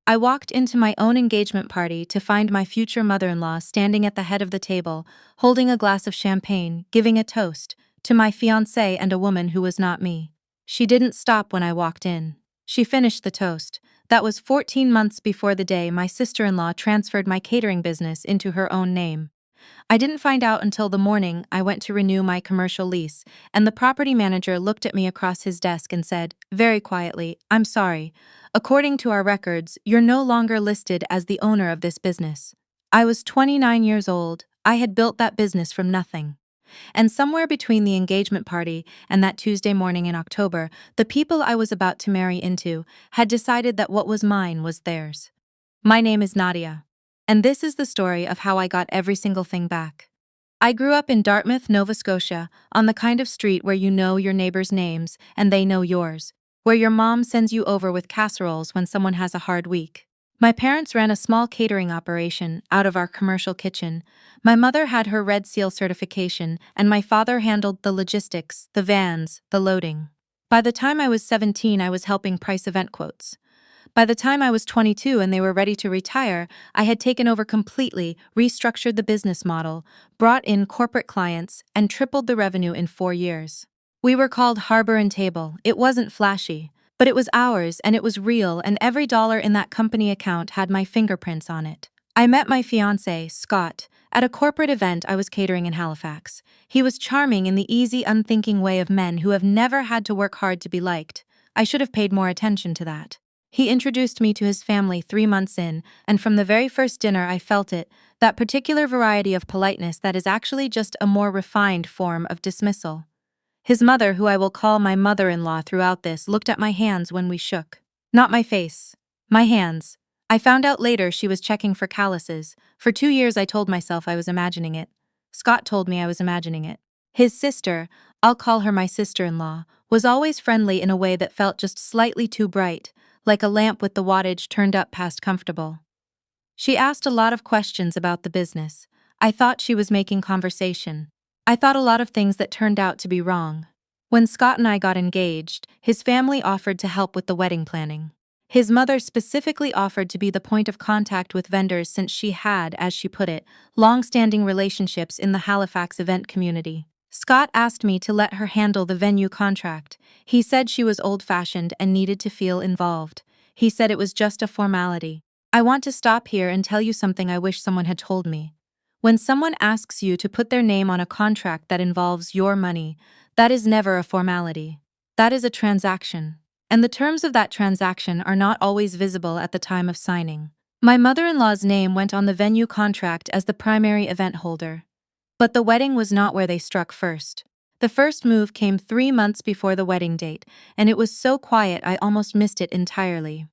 I walked into my own engagement party to find my future mother-in-law standing at the head of the table, holding a glass of champagne, giving a toast to my fiancé and a woman who was not me. She didn't stop when I walked in. She finished the toast. That was 14 months before the day my sister-in-law transferred my catering business into her own name. I didn't find out until the morning I went to renew my commercial lease, and the property manager looked at me across his desk and said, very quietly, "I'm sorry. According to our records, you're no longer listed as the owner of this business." I was 29 years old. I had built that business from nothing. And somewhere between the engagement party and that Tuesday morning in October, the people I was about to marry into had decided that what was mine was theirs. My name is Nadia. And this is the story of how I got every single thing back. I grew up in Dartmouth, Nova Scotia, on the kind of street where you know your neighbors' names and they know yours, where your mom sends you over with casseroles when someone has a hard week. My parents ran a small catering operation out of our commercial kitchen. My mother had her Red Seal certification, and my father handled the logistics, the vans, the loading. By the time I was 17, I was helping price event quotes. By the time I was 22 and they were ready to retire, I had taken over completely, restructured the business model, brought in corporate clients, and tripled the revenue in 4 years. We were called Harbour Table. It wasn't flashy, but it was ours and it was real, and every dollar in that company account had my fingerprints on it. I met my fiancé, Scott, at a corporate event I was catering in Halifax. He was charming in the easy, unthinking way of men who have never had to work hard to be liked. I should have paid more attention to that. He introduced me to his family 3 months in, and from the very first dinner I felt it, that particular variety of politeness that is actually just a more refined form of dismissal. His mother, who I will call my mother-in-law throughout this, looked at my hands when we shook. Not my face. My hands. I found out later she was checking for calluses. For 2 years I told myself I was imagining it. Scott told me I was imagining it. His sister, I'll call her my sister-in-law, was always friendly in a way that felt just slightly too bright, like a lamp with the wattage turned up past comfortable. She asked a lot of questions about the business. I thought she was making conversation. I thought a lot of things that turned out to be wrong. When Scott and I got engaged, his family offered to help with the wedding planning. His mother specifically offered to be the point of contact with vendors since she had, as she put it, long-standing relationships in the Halifax event community. Scott asked me to let her handle the venue contract. He said she was old-fashioned and needed to feel involved. He said it was just a formality. I want to stop here and tell you something I wish someone had told me. When someone asks you to put their name on a contract that involves your money, that is never a formality. That is a transaction. And the terms of that transaction are not always visible at the time of signing. My mother-in-law's name went on the venue contract as the primary event holder. But the wedding was not where they struck first. The first move came 3 months before the wedding date, and it was so quiet I almost missed it entirely.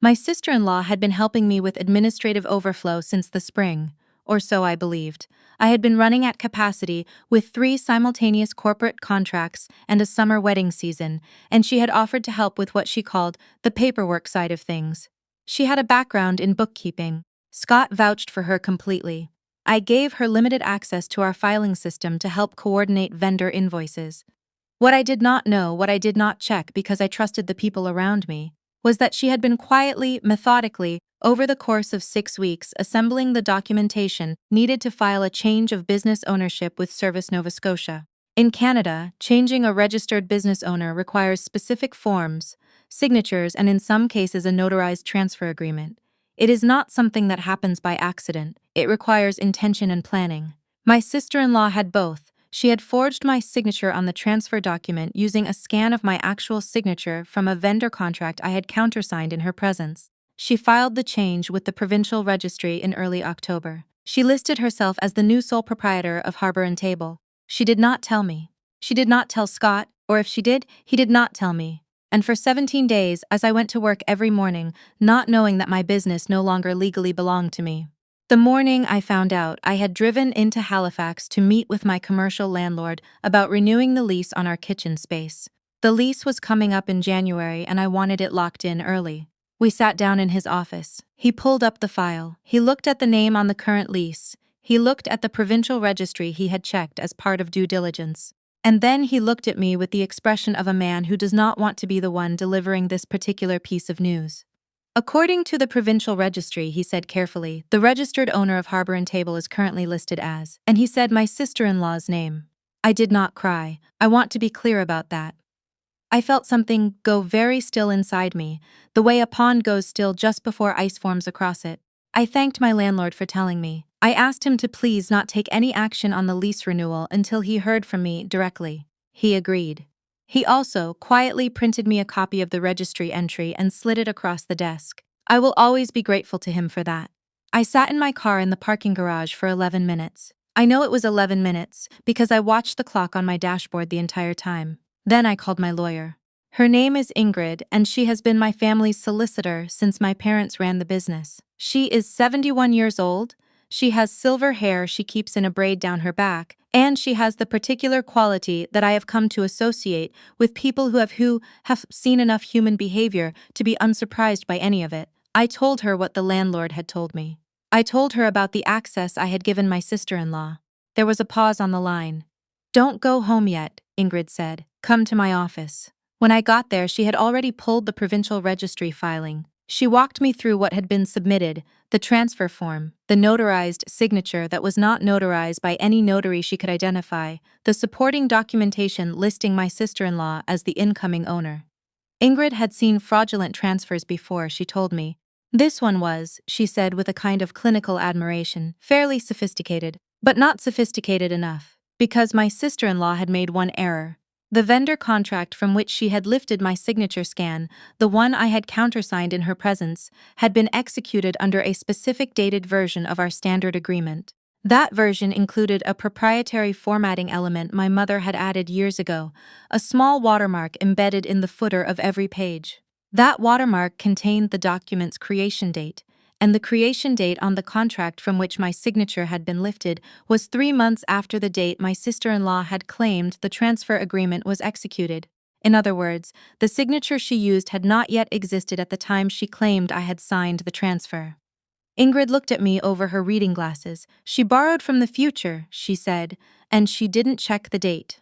My sister-in-law had been helping me with administrative overflow since the spring, or so I believed. I had been running at capacity with 3 simultaneous corporate contracts and a summer wedding season, and she had offered to help with what she called the paperwork side of things. She had a background in bookkeeping. Scott vouched for her completely. I gave her limited access to our filing system to help coordinate vendor invoices. What I did not know, what I did not check because I trusted the people around me, was that she had been quietly, methodically, over the course of 6 weeks, assembling the documentation needed to file a change of business ownership with Service Nova Scotia. In Canada, changing a registered business owner requires specific forms, signatures, and in some cases a notarized transfer agreement. It is not something that happens by accident. It requires intention and planning. My sister-in-law had both. She had forged my signature on the transfer document using a scan of my actual signature from a vendor contract I had countersigned in her presence. She filed the change with the provincial registry in early October. She listed herself as the new sole proprietor of Harbour Table. She did not tell me. She did not tell Scott, or if she did, he did not tell me. And for 17 days, as I went to work every morning, not knowing that my business no longer legally belonged to me. The morning I found out, I had driven into Halifax to meet with my commercial landlord about renewing the lease on our kitchen space. The lease was coming up in January and I wanted it locked in early. We sat down in his office. He pulled up the file. He looked at the name on the current lease. He looked at the provincial registry he had checked as part of due diligence. And then he looked at me with the expression of a man who does not want to be the one delivering this particular piece of news. According to the provincial registry, he said carefully, the registered owner of Harbour Table is currently listed as, and he said my sister-in-law's name. I did not cry. I want to be clear about that. I felt something go very still inside me, the way a pond goes still just before ice forms across it. I thanked my landlord for telling me. I asked him to please not take any action on the lease renewal until he heard from me directly. He agreed. He also quietly printed me a copy of the registry entry and slid it across the desk. I will always be grateful to him for that. I sat in my car in the parking garage for 11 minutes. I know it was 11 minutes because I watched the clock on my dashboard the entire time. Then I called my lawyer. Her name is Ingrid, and she has been my family's solicitor since my parents ran the business. She is 71 years old. She has silver hair she keeps in a braid down her back, and she has the particular quality that I have come to associate with people who have seen enough human behavior to be unsurprised by any of it. I told her what the landlord had told me. I told her about the access I had given my sister-in-law. There was a pause on the line. "Don't go home yet," Ingrid said. "Come to my office." When I got there, she had already pulled the provincial registry filing. She walked me through what had been submitted, the transfer form, the notarized signature that was not notarized by any notary she could identify, the supporting documentation listing my sister-in-law as the incoming owner. Ingrid had seen fraudulent transfers before, she told me. This one was, she said with a kind of clinical admiration, fairly sophisticated, but not sophisticated enough, because my sister-in-law had made one error. The vendor contract from which she had lifted my signature scan, the one I had countersigned in her presence, had been executed under a specific dated version of our standard agreement. That version included a proprietary formatting element my mother had added years ago, a small watermark embedded in the footer of every page. That watermark contained the document's creation date, and the creation date on the contract from which my signature had been lifted was 3 months after the date my sister-in-law had claimed the transfer agreement was executed. In other words, the signature she used had not yet existed at the time she claimed I had signed the transfer. Ingrid looked at me over her reading glasses. She borrowed from the future, she said, and she didn't check the date.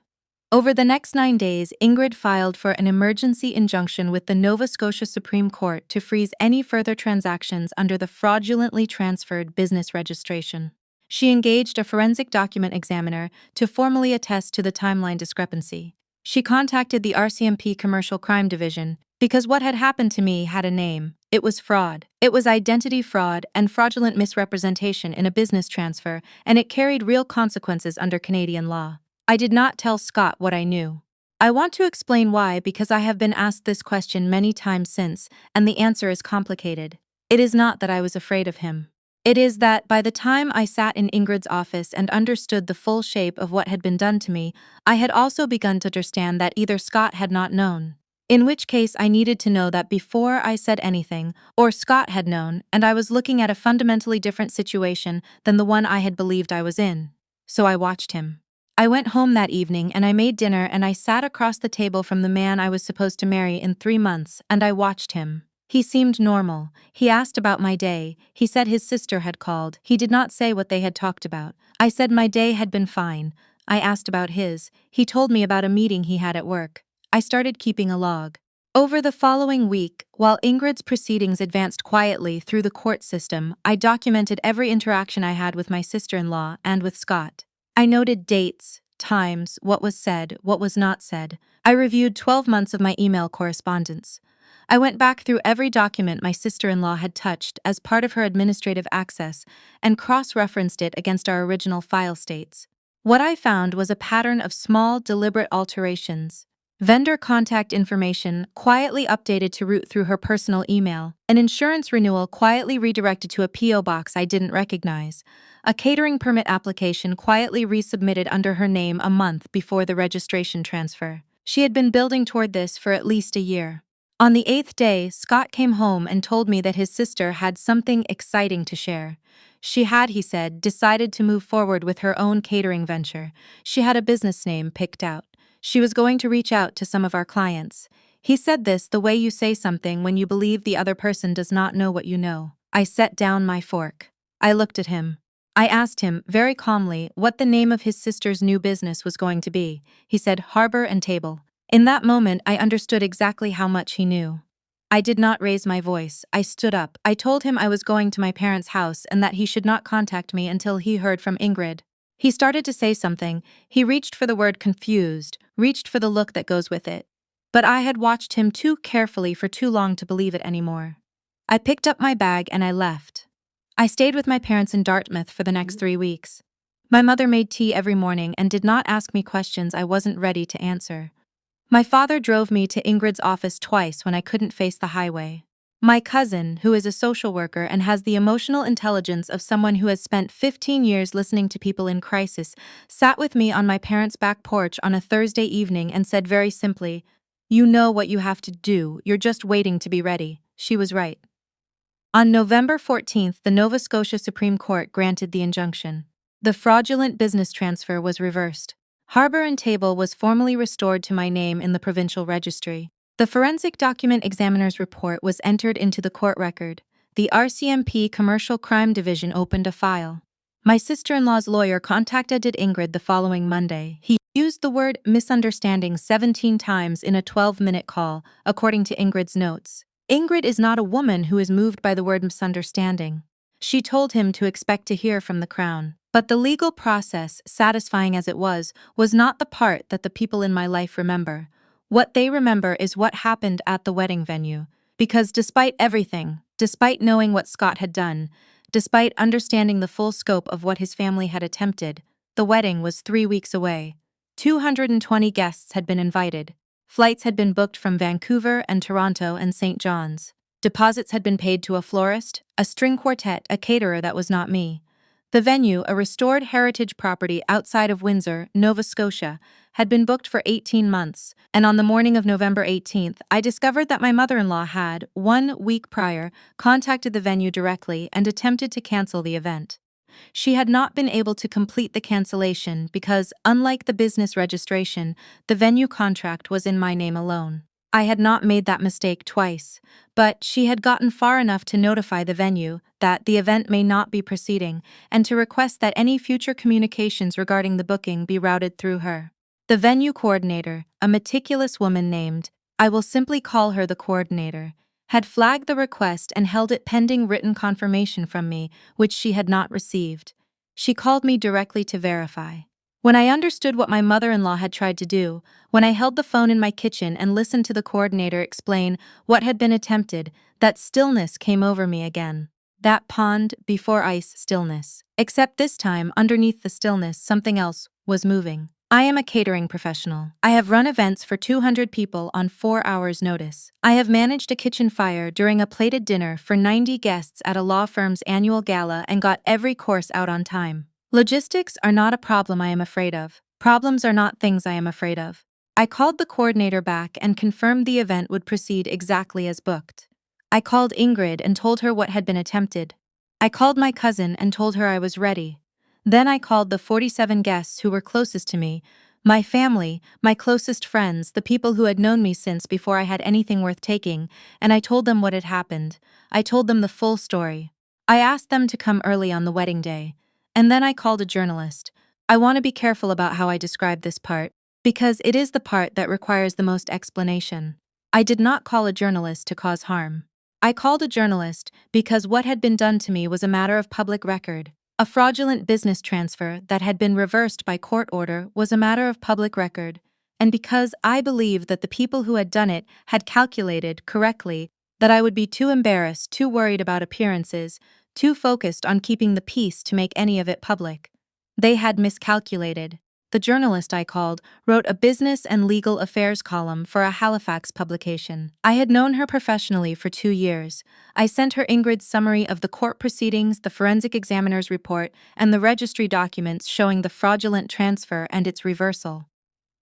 Over the next 9 days, Ingrid filed for an emergency injunction with the Nova Scotia Supreme Court to freeze any further transactions under the fraudulently transferred business registration. She engaged a forensic document examiner to formally attest to the timeline discrepancy. She contacted the RCMP Commercial Crime Division because what had happened to me had a name. It was fraud. It was identity fraud and fraudulent misrepresentation in a business transfer, and it carried real consequences under Canadian law. I did not tell Scott what I knew. I want to explain why because I have been asked this question many times since, and the answer is complicated. It is not that I was afraid of him. It is that by the time I sat in Ingrid's office and understood the full shape of what had been done to me, I had also begun to understand that either Scott had not known, in which case I needed to know that before I said anything, or Scott had known, and I was looking at a fundamentally different situation than the one I had believed I was in. So I watched him. I went home that evening and I made dinner and I sat across the table from the man I was supposed to marry in 3 months and I watched him. He seemed normal. He asked about my day. He said his sister had called. He did not say what they had talked about. I said my day had been fine. I asked about his. He told me about a meeting he had at work. I started keeping a log. Over the following week, while Ingrid's proceedings advanced quietly through the court system, I documented every interaction I had with my sister-in-law and with Scott. I noted dates, times, what was said, what was not said. I reviewed 12 months of my email correspondence. I went back through every document my sister-in-law had touched as part of her administrative access and cross-referenced it against our original file states. What I found was a pattern of small, deliberate alterations. Vendor contact information quietly updated to route through her personal email, an insurance renewal quietly redirected to a P.O. box I didn't recognize, a catering permit application quietly resubmitted under her name a month before the registration transfer. She had been building toward this for at least a year. On the 8th day, Scott came home and told me that his sister had something exciting to share. She had, he said, decided to move forward with her own catering venture. She had a business name picked out. She was going to reach out to some of our clients. He said this the way you say something when you believe the other person does not know what you know. I set down my fork. I looked at him. I asked him, very calmly, what the name of his sister's new business was going to be. He said, Harbour Table. In that moment, I understood exactly how much he knew. I did not raise my voice. I stood up. I told him I was going to my parents' house and that he should not contact me until he heard from Ingrid. He started to say something. He reached for the word confused, reached for the look that goes with it. But I had watched him too carefully for too long to believe it anymore. I picked up my bag and I left. I stayed with my parents in Dartmouth for the next 3 weeks. My mother made tea every morning and did not ask me questions I wasn't ready to answer. My father drove me to Ingrid's office twice when I couldn't face the highway. My cousin, who is a social worker and has the emotional intelligence of someone who has spent 15 years listening to people in crisis, sat with me on my parents' back porch on a Thursday evening and said very simply, "You know what you have to do, you're just waiting to be ready." She was right. On November 14th, the Nova Scotia Supreme Court granted the injunction. The fraudulent business transfer was reversed. Harbour Table was formally restored to my name in the provincial registry. The forensic document examiner's report was entered into the court record. The RCMP Commercial Crime Division opened a file. My sister-in-law's lawyer contacted Ingrid the following Monday. He used the word misunderstanding 17 times in a 12-minute call, according to Ingrid's notes. Ingrid is not a woman who is moved by the word misunderstanding. She told him to expect to hear from the Crown. But the legal process, satisfying as it was not the part that the people in my life remember. What they remember is what happened at the wedding venue. Because despite everything, despite knowing what Scott had done, despite understanding the full scope of what his family had attempted, the wedding was 3 weeks away. 220 guests had been invited. Flights had been booked from Vancouver and Toronto and St. John's. Deposits had been paid to a florist, a string quartet, a caterer that was not me. The venue, a restored heritage property outside of Windsor, Nova Scotia, had been booked for 18 months, and on the morning of November 18th, I discovered that my mother-in-law had, 1 week prior, contacted the venue directly and attempted to cancel the event. She had not been able to complete the cancellation because, unlike the business registration, the venue contract was in my name alone. I had not made that mistake twice, but she had gotten far enough to notify the venue that the event may not be proceeding and to request that any future communications regarding the booking be routed through her. The venue coordinator, a meticulous woman named, I will simply call her the coordinator, had flagged the request and held it pending written confirmation from me, which she had not received. She called me directly to verify. When I understood what my mother-in-law had tried to do, when I held the phone in my kitchen and listened to the coordinator explain what had been attempted, that stillness came over me again. That pond before ice stillness. Except this time, underneath the stillness, something else was moving. I am a catering professional. I have run events for 200 people on 4 hours' notice. I have managed a kitchen fire during a plated dinner for 90 guests at a law firm's annual gala and got every course out on time. Logistics are not a problem I am afraid of. Problems are not things I am afraid of. I called the coordinator back and confirmed the event would proceed exactly as booked. I called Ingrid and told her what had been attempted. I called my cousin and told her I was ready. Then I called the 47 guests who were closest to me, my family, my closest friends, the people who had known me since before I had anything worth taking, and I told them what had happened. I told them the full story. I asked them to come early on the wedding day. And then I called a journalist. I want to be careful about how I describe this part, because it is the part that requires the most explanation. I did not call a journalist to cause harm. I called a journalist because what had been done to me was a matter of public record. A fraudulent business transfer that had been reversed by court order was a matter of public record, and because I believed that the people who had done it had calculated correctly that I would be too embarrassed, too worried about appearances, too focused on keeping the peace to make any of it public. They had miscalculated. The journalist I called wrote a business and legal affairs column for a Halifax publication. I had known her professionally for 2 years. I sent her Ingrid's summary of the court proceedings, the forensic examiner's report, and the registry documents showing the fraudulent transfer and its reversal.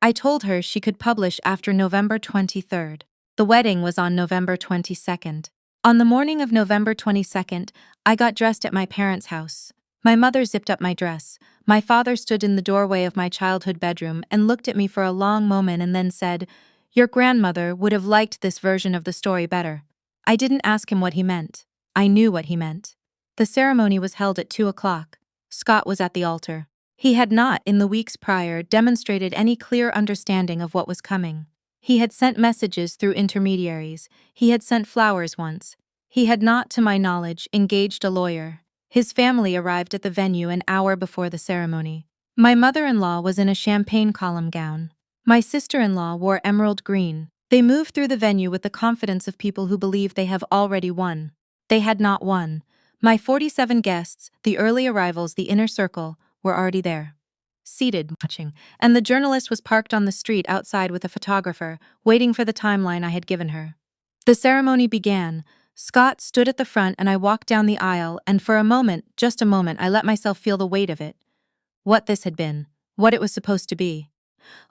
I told her she could publish after November 23rd. The wedding was on November 22nd. On the morning of November 22nd, I got dressed at my parents' house. My mother zipped up my dress. My father stood in the doorway of my childhood bedroom and looked at me for a long moment and then said, "Your grandmother would have liked this version of the story better." I didn't ask him what he meant. I knew what he meant. The ceremony was held at 2 o'clock. Scott was at the altar. He had not, in the weeks prior, demonstrated any clear understanding of what was coming. He had sent messages through intermediaries. He had sent flowers once. He had not, to my knowledge, engaged a lawyer. His family arrived at the venue an hour before the ceremony. My mother-in-law was in a champagne column gown. My sister-in-law wore emerald green. They moved through the venue with the confidence of people who believe they have already won. They had not won. My 47 guests, the early arrivals, the inner circle, were already there, seated, watching, and the journalist was parked on the street outside with a photographer, waiting for the timeline I had given her. The ceremony began. Scott stood at the front and I walked down the aisle, and for a moment, just a moment, I let myself feel the weight of it. What this had been. What it was supposed to be.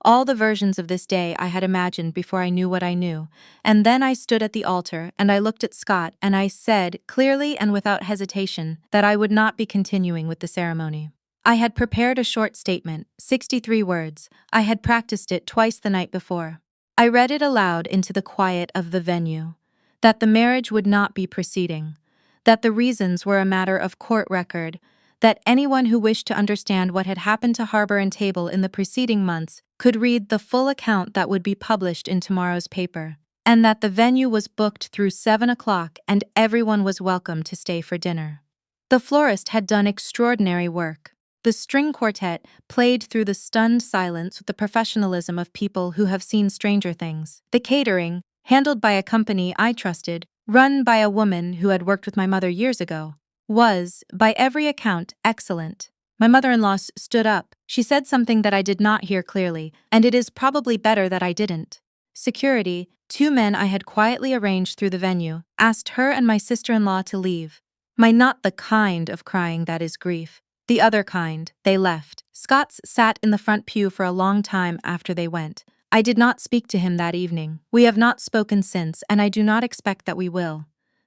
All the versions of this day I had imagined before I knew what I knew, and then I stood at the altar and I looked at Scott and I said, clearly and without hesitation, that I would not be continuing with the ceremony. I had prepared a short statement, 63 words. I had practiced it twice the night before. I read it aloud into the quiet of the venue. That the marriage would not be proceeding. That the reasons were a matter of court record. That anyone who wished to understand what had happened to Harbour Table in the preceding months could read the full account that would be published in tomorrow's paper, and that the venue was booked through 7 o'clock and everyone was welcome to stay for dinner. The florist had done extraordinary work. The string quartet played through the stunned silence with the professionalism of people who have seen stranger things. The catering, handled by a company I trusted, run by a woman who had worked with my mother years ago, was, by every account, excellent. My mother-in-law stood up. She said something that I did not hear clearly, and it is probably better that I didn't. Security, 2 men I had quietly arranged through the venue, asked her and my sister-in-law to leave. My not the kind of crying that is grief. The other kind, they left. Scott sat in the front pew for a long time after they went. I did not speak to him that evening. We have not spoken since, and I do not expect that we will.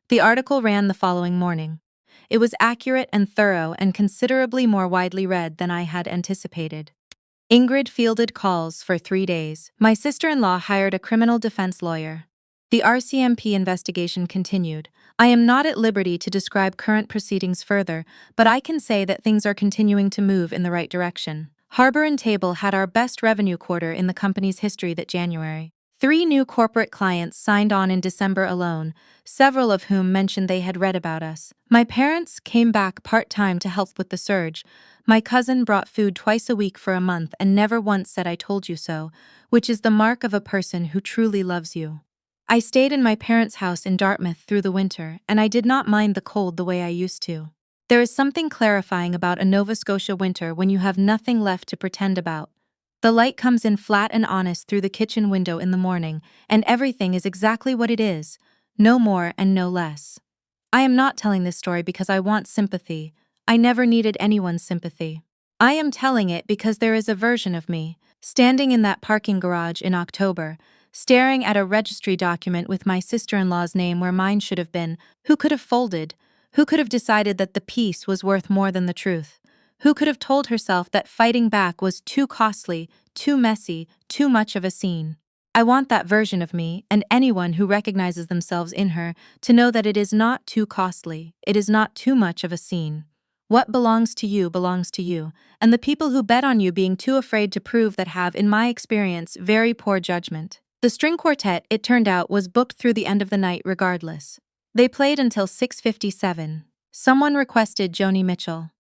The article ran the following morning. It was accurate and thorough and considerably more widely read than I had anticipated. Ingrid fielded calls for 3 days. My sister-in-law hired a criminal defense lawyer. The RCMP investigation continued. I am not at liberty to describe current proceedings further, but I can say that things are continuing to move in the right direction. Harbour Table had our best revenue quarter in the company's history that January. 3 new corporate clients signed on in December alone, several of whom mentioned they had read about us. My parents came back part-time to help with the surge. My cousin brought food twice a week for a month and never once said I told you so, which is the mark of a person who truly loves you. I stayed in my parents' house in Dartmouth through the winter, and I did not mind the cold the way I used to. There is something clarifying about a Nova Scotia winter when you have nothing left to pretend about. The light comes in flat and honest through the kitchen window in the morning, and everything is exactly what it is, no more and no less. I am not telling this story because I want sympathy. I never needed anyone's sympathy. I am telling it because there is a version of me, standing in that parking garage in October, staring at a registry document with my sister-in-law's name where mine should have been. Who could have folded? Who could have decided that the peace was worth more than the truth? Who could have told herself that fighting back was too costly, too messy, too much of a scene? I want that version of me, and anyone who recognizes themselves in her, to know that it is not too costly, it is not too much of a scene. What belongs to you, and the people who bet on you being too afraid to prove that have, in my experience, very poor judgment. The string quartet, it turned out, was booked through the end of the night regardless. They played until 6:57. Someone requested Joni Mitchell.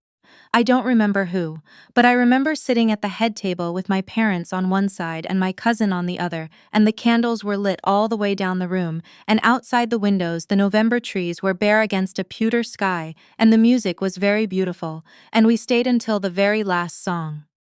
I don't remember who, but I remember sitting at the head table with my parents on one side and my cousin on the other, and the candles were lit all the way down the room, and outside the windows the November trees were bare against a pewter sky, and the music was very beautiful, and we stayed until the very last song.